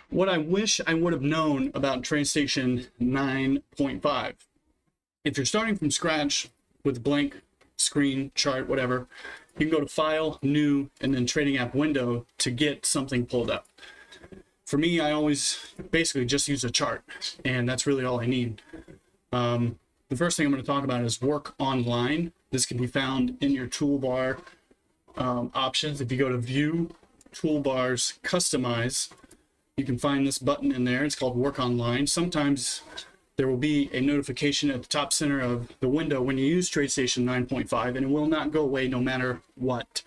what I wish I would have known about Tradestation 9.5. If you're starting from scratch with a blank screen, chart, whatever, you can go to File, New, and then Trading App Window to get something pulled up. For me, I always basically just use a chart, and that's really all I need. The first thing I'm going to talk about is Work Online. This can be found in your toolbar options. If you go to View, Toolbars, Customize, you can find this button in there. It's called Work Online. Sometimes there will be a notification at the top center of the window when you use Tradestation 9.5, and it will not go away no matter what.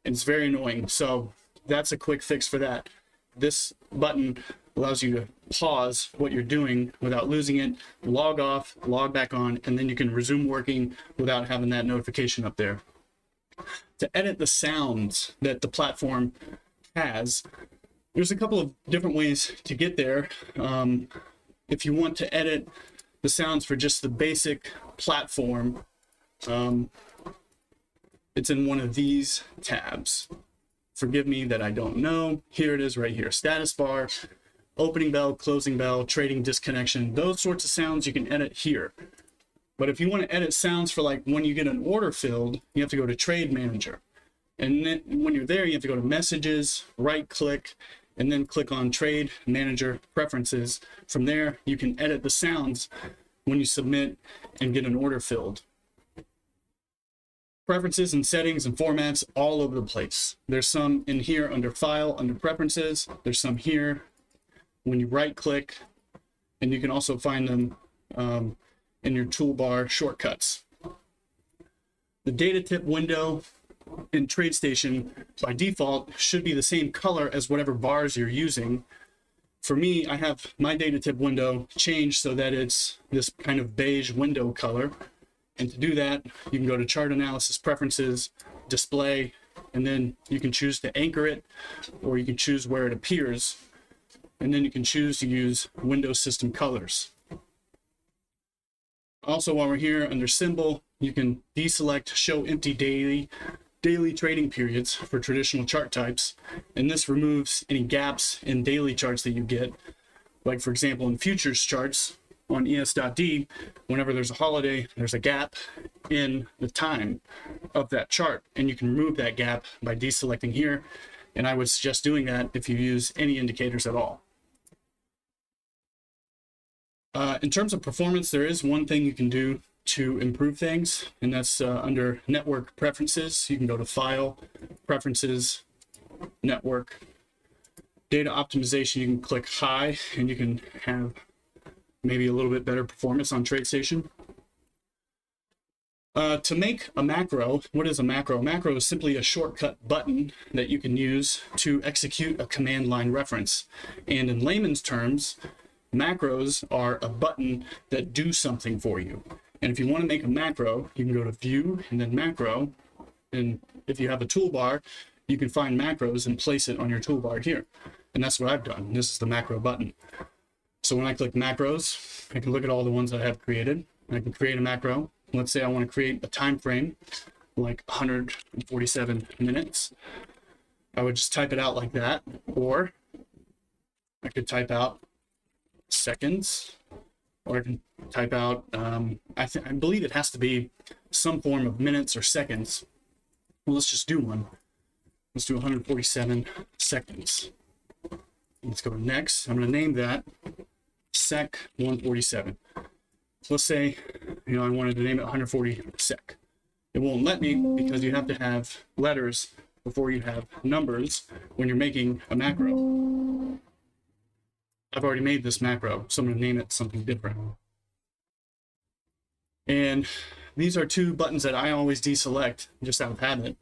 And it's very annoying. So that's a quick fix for that. This button allows you to pause what you're doing without losing it, log off, log back on, and then you can resume working without having that notification up there. To edit the sounds that the platform has, there's a couple of different ways to get there. If you want to edit the sounds for just the basic platform, it's in one of these tabs. Forgive me that I don't know. Here it is right here. Status bar, opening bell, closing bell, trading disconnection. Those sorts of sounds you can edit here. But if you want to edit sounds for like when you get an order filled, you have to go to Trade Manager. And then when you're there, you have to go to Messages, right click, and then click on Trade Manager Preferences. From there, you can edit the sounds when you submit and get an order filled. Preferences and settings and formats all over the place. There's some in here under File, under Preferences. There's some here when you right click, and you can also find them in your toolbar shortcuts. The data tip window in Tradestation by default should be the same color as whatever bars you're using. For me, I have my data tip window changed so that it's this kind of beige window color. And to do that, you can go to Chart Analysis, Preferences, Display, and then you can choose to anchor it, or you can choose where it appears, and then you can choose to use Window System Colors. Also, while we're here under Symbol, you can deselect Show Empty Daily Trading Periods for traditional chart types, and this removes any gaps in daily charts that you get. Like for example, in futures charts on ES.D, whenever there's a holiday, there's a gap in the time of that chart, and you can remove that gap by deselecting here, and I would suggest doing that if you use any indicators at all. In terms of performance, there is one thing you can do to improve things, and that's under Network Preferences. You can go to File, Preferences, Network, Data Optimization. You can click High, and you can have maybe a little bit better performance on Tradestation. To make a macro, what is a macro? A macro is simply a shortcut button that you can use to execute a command line reference. And in layman's terms, macros are a button that do something for you. And if you want to make a macro, you can go to View and then Macro. And if you have a toolbar, you can find macros and place it on your toolbar here. And that's what I've done. This is the macro button. So when I click macros, I can look at all the ones that I have created. I can create a macro. Let's say I want to create a time frame like 147 minutes. I would just type it out like that, or I could type out seconds, or I can type out, I believe it has to be some form of minutes or seconds. Well, let's just do one. Let's do 147 seconds. Let's go to next. I'm going to name that sec 147. Let's say, I wanted to name it 140 sec. It won't let me because you have to have letters before you have numbers when you're making a macro. I've already made this macro, so I'm going to name it something different. And these are two buttons that I always deselect just out of habit.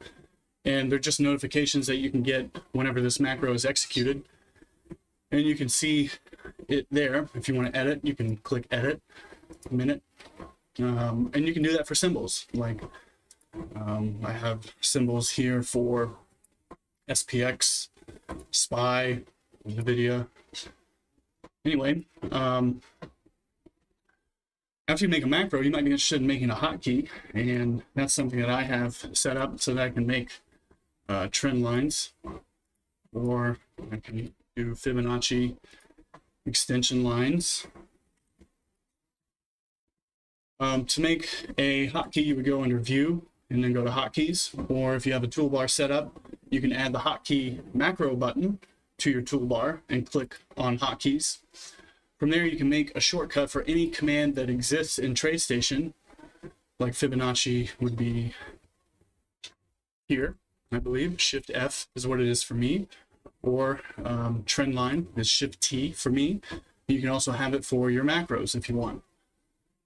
And they're just notifications that you can get whenever this macro is executed. And you can see it there. If you want to edit, you can click Edit, Minute. And you can do that for symbols. Like I have symbols here for SPX, SPY, NVIDIA. Anyway, after you make a macro, you might be interested in making a hotkey, and that's something that I have set up so that I can make trend lines, or I can do Fibonacci extension lines. To make a hotkey, you would go under View and then go to Hotkeys, or if you have a toolbar set up, you can add the hotkey macro button to your toolbar and click on Hotkeys. From there, you can make a shortcut for any command that exists in Tradestation, like Fibonacci would be here, I believe. Shift F is what it is for me, or trend line is Shift T for me. You can also have it for your macros if you want.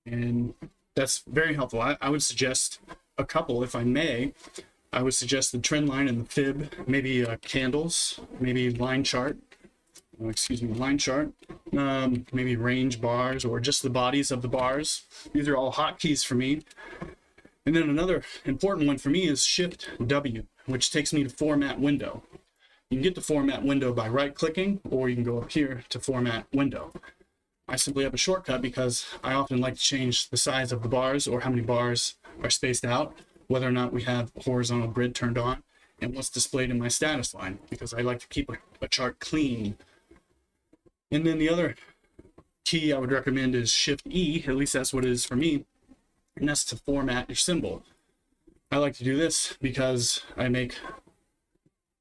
And that's very helpful. I would suggest a couple, if I may. I would suggest the trend line and the fib, maybe candles, maybe line chart, line chart, maybe range bars, or just the bodies of the bars. These are all hotkeys for me. And then another important one for me is Shift W, which takes me to Format Window. You can get to Format Window by right-clicking, or you can go up here to Format Window. I simply have a shortcut because I often like to change the size of the bars or how many bars are spaced out, whether or not we have a horizontal grid turned on, and what's displayed in my status line, because I like to keep a chart clean. And then the other key I would recommend is Shift E, at least that's what it is for me, and that's to format your symbol. I like to do this because I make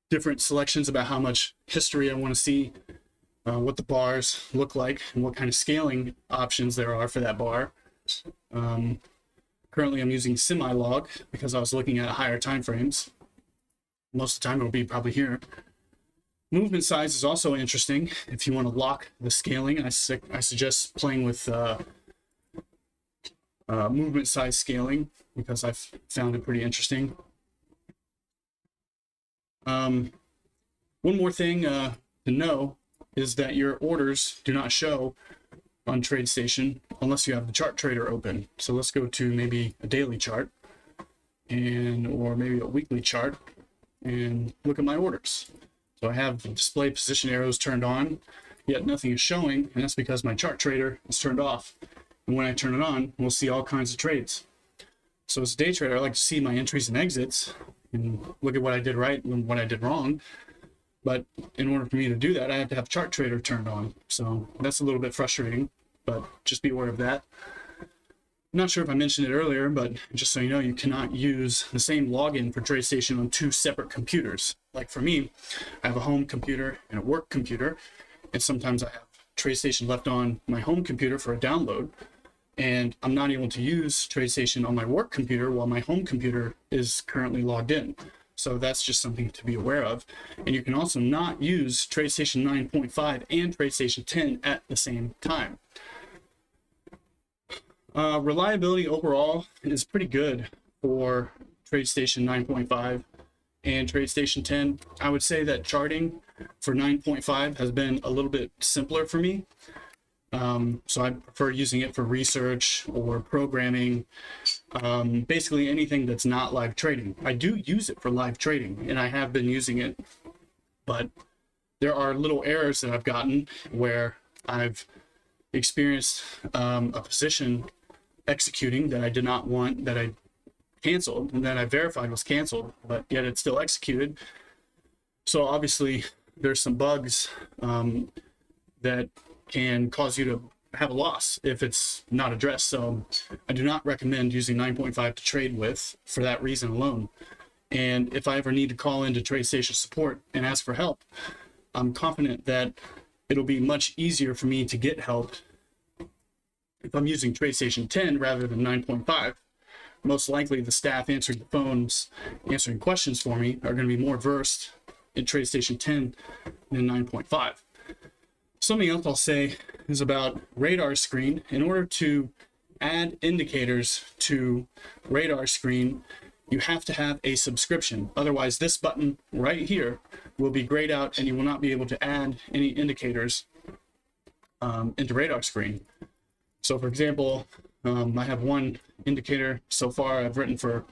different selections about how much history I want to see, what the bars look like, and what kind of scaling options there are for that bar. Currently I'm using semi-log because I was looking at higher time frames. Most of the time it'll be probably here. Movement size is also interesting. If you want to lock the scaling, I suggest playing with movement size scaling because I've found it pretty interesting. One more thing to know is that your orders do not show on Tradestation unless you have the chart trader open. So let's go to maybe a daily chart or maybe a weekly chart and look at my orders. So I have the display position arrows turned on, yet nothing is showing, and that's because my chart trader is turned off. And when I turn it on, we'll see all kinds of trades. So as a day trader, I like to see my entries and exits and look at what I did right and what I did wrong. But in order for me to do that, I have to have chart trader turned on. So that's a little bit frustrating, but just be aware of that. I'm not sure if I mentioned it earlier, but just so you know, you cannot use the same login for Tradestation on two separate computers. Like for me, I have a home computer and a work computer, and sometimes I have Tradestation left on my home computer for a download, and I'm not able to use Tradestation on my work computer while my home computer is currently logged in. So that's just something to be aware of. And you can also not use Tradestation 9.5 and Tradestation 10 at the same time. Reliability overall is pretty good for Tradestation 9.5 and Tradestation 10. I would say that charting for 9.5 has been a little bit simpler for me. So I prefer using it for research or programming, basically anything that's not live trading. I do use it for live trading, and I have been using it, but there are little errors that I've gotten where I've experienced a position executing that I did not want, that I canceled, and that I verified was canceled, but yet it's still executed. So obviously there's some bugs that can cause you to have a loss if it's not addressed. So I do not recommend using 9.5 to trade with for that reason alone. And if I ever need to call into Tradestation support and ask for help, I'm confident that it'll be much easier for me to get help if I'm using Tradestation 10 rather than 9.5. Most likely the staff answering the phones, answering questions for me are going to be more versed in Tradestation 10 than 9.5. Something else I'll say is about radar screen. In order to add indicators to radar screen, you have to have a subscription. Otherwise, this button right here will be grayed out and you will not be able to add any indicators into radar screen. So for example, I have one indicator so far I've written for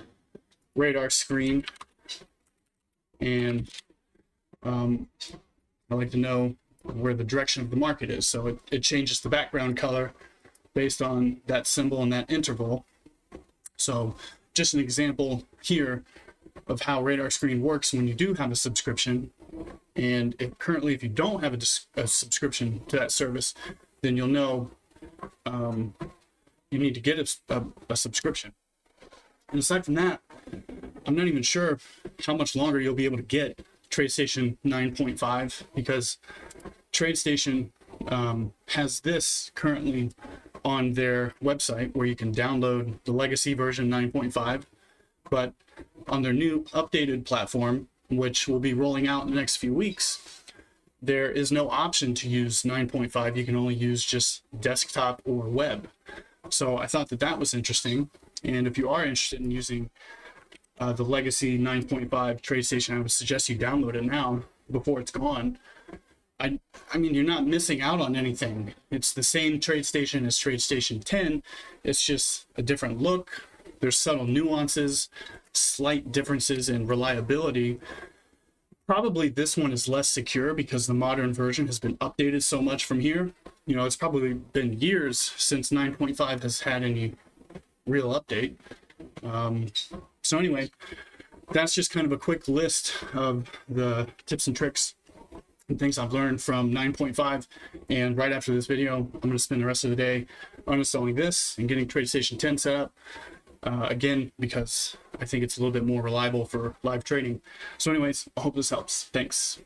radar screen, and I like to know where the direction of the market is. So it changes the background color based on that symbol and that interval. So just an example here of how radar screen works when you do have a subscription. And currently, if you don't have a subscription to that service, then you'll know you need to get a subscription. And aside from that, I'm not even sure how much longer you'll be able to get Tradestation 9.5, because Tradestation has this currently on their website where you can download the legacy version 9.5, but on their new updated platform, which will be rolling out in the next few weeks, there is no option to use 9.5. You can only use just desktop or web. So I thought that was interesting. And if you are interested in using the legacy 9.5 Tradestation, I would suggest you download it now before it's gone. I mean, you're not missing out on anything. It's the same Tradestation as Tradestation 10. It's just a different look. There's subtle nuances, slight differences in reliability. Probably this one is less secure because the modern version has been updated so much from here. You know, it's probably been years since 9.5 has had any real update. So anyway, that's just kind of a quick list of the tips and tricks and things I've learned from 9.5. And right after this video, I'm going to spend the rest of the day uninstalling this and getting Tradestation 10 set up. Again, because I think it's a little bit more reliable for live trading. So anyways, I hope this helps. Thanks.